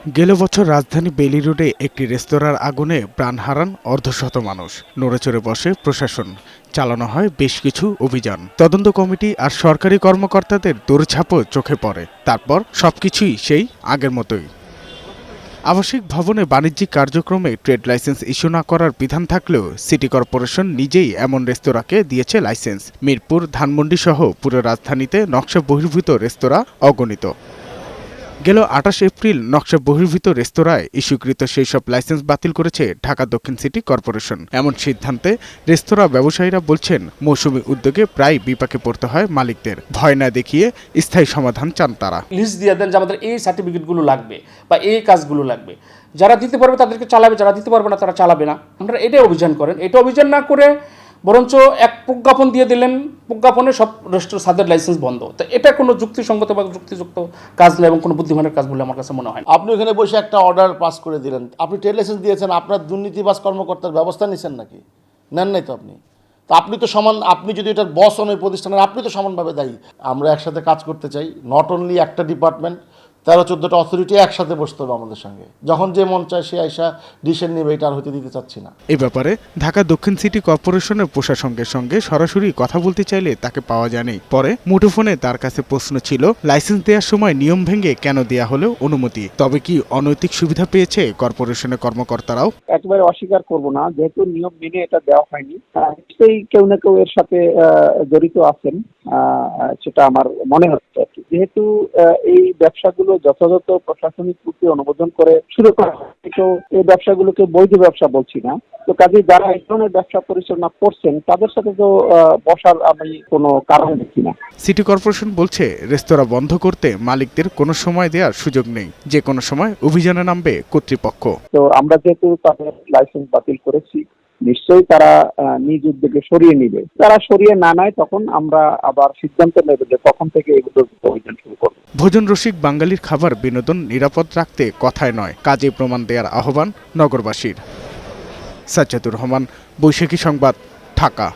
গেল বছর রাজধানী বেইলি রোডে একটি রেস্তোরাঁর আগুনে প্রাণ হারান অর্ধশত মানুষ। নড়েচড়ে বসে প্রশাসন, চালানো হয় বেশ কিছু অভিযান। তদন্ত কমিটি আর সরকারি কর্মকর্তাদের দৌড়ঝাঁপও চোখে পড়ে। তারপর সবকিছুই সেই আগের মতোই। আবাসিক ভবনে বাণিজ্যিক কার্যক্রমে ট্রেড লাইসেন্স ইস্যু না করার বিধান থাকলেও সিটি কর্পোরেশন নিজেই এমন রেস্তোরাঁকে দিয়েছে লাইসেন্স। মিরপুর, ধানমন্ডি সহ পুরো রাজধানীতে নকশা বহির্ভূত রেস্তোরাঁ অগণিত। গেল ২৮ এপ্রিল নকশা বহির্ভূত রেস্তোরাঁয় ইস্যুকৃত সেই সব লাইসেন্স বাতিল করেছে ঢাকা দক্ষিণ সিটি কর্পোরেশন। এমন সিদ্ধান্তে রেস্তোরাঁ ব্যবসায়ীরা বলছেন, মৌসুমী উদ্যোগে প্রায় বিপাকে পড়তে হয় মালিকদের। ভয় না দেখিয়ে স্থায়ী সমাধান চান তারা। লিস্ট দিয়ে দেন যে আমাদের এই সার্টিফিকেটগুলো লাগবে বা এই কাজগুলো লাগবে। যারা দিতে পারবে তাদেরকে চালাবে, যারা দিতে পারবে না তারা চালাবে না। আপনারা এটা অভিযান করেন। এটা অভিযান না করে বরঞ্চ এক প্রজ্ঞাপন দিয়ে দিলেন, প্রজ্ঞাপনে সব রেস্টোরেন্ট সাদের লাইসেন্স বন্ধ। তো এটা কোনো যুক্তিসঙ্গত বা যুক্তিযুক্ত কাজ নয় এবং কোনো বুদ্ধিমানের কাজ বলে আমার কাছে মনে হয় না। আপনি ওখানে বসে একটা অর্ডার পাস করে দিলেন, আপনি ট্রেড লাইসেন্স দিয়েছেন, আপনার দুর্নীতিবাজ কর্মকর্তার ব্যবস্থা নিচ্ছেন নাকি? নেন নাই তো আপনি। তো আপনি তো সমান, আপনি যদি এটার বস হন ওই প্রতিষ্ঠানের, আপনি তো সমানভাবে দায়ী। আমরা একসাথে কাজ করতে চাই, নট অনলি একটা ডিপার্টমেন্ট, ১৩-১৪টা অথরিটি একসাথে বসতে হবে আমাদের সঙ্গে। যখন যে মন চায় সে আইসা ডিসিশন নেবে, এটা আর হতে দিতে চাচ্ছি না। এ ব্যাপারে ঢাকা দক্ষিণ সিটি কর্পোরেশনের প্রশাসনের সঙ্গে সরাসরি কথা বলতে চাইলে তাকে পাওয়া যায়নি। পরে মুঠোফোনে তার কাছে প্রশ্ন ছিল, লাইসেন্স দেওয়ার সময় নিয়ম ভেঙে কেন দেয়া হলো অনুমতি? তবে কি অনৈতিক সুবিধা পেয়েছে কর্পোরেশনের কর্মকর্তারাও? একেবারে অস্বীকার করব না, যেহেতু নিয়ম মেনে এটা দেওয়া হয়নি, নিশ্চয়ই কেউ না কেউ এর সাথে জড়িত আছেন, সেটা আমার মনে হচ্ছে। যেহেতু এই ব্যবসাগুলো যথাযথ প্রশাসনিক ত্রুটি অনুমোদন করে শুরু করা হয়, তো এই ব্যবসাগুলোকে বৈধ ব্যবসা বলছি না। তো কাজে যারা এই ধরনের ব্যবসা পরিচালনা করছেন তাদের সাথে তো বসার আমি কোনো কারণ দেখি না। সিটি কর্পোরেশন বলছে, রেস্তোরাঁ বন্ধ করতে মালিকদের কোনো সময় দেওয়ার সুযোগ নেই, যে কোনো সময় অভিযানে নামবে কর্তৃপক্ষ। তো আমরা যেহেতু তাদের লাইসেন্স বাতিল করেছি, নিশ্চয়ই তারা নিজ উদ্যোগে সরিয়ে নিবে। তারা সরিয়ে না নেয় তখন আমরা আবার সিদ্ধান্ত নেব যে কখন থেকে এগুলোর অভিযান শুরু করব। ভোজন রসিক বাঙালির খাবার বিনোদন নিরাপদ রাখতে কথায় নয়, কাজে প্রমাণ দেওয়ার আহ্বান নগরবাসীর। সাজ্জাদুর রহমান, বৈশাখী সংবাদ, ঢাকা।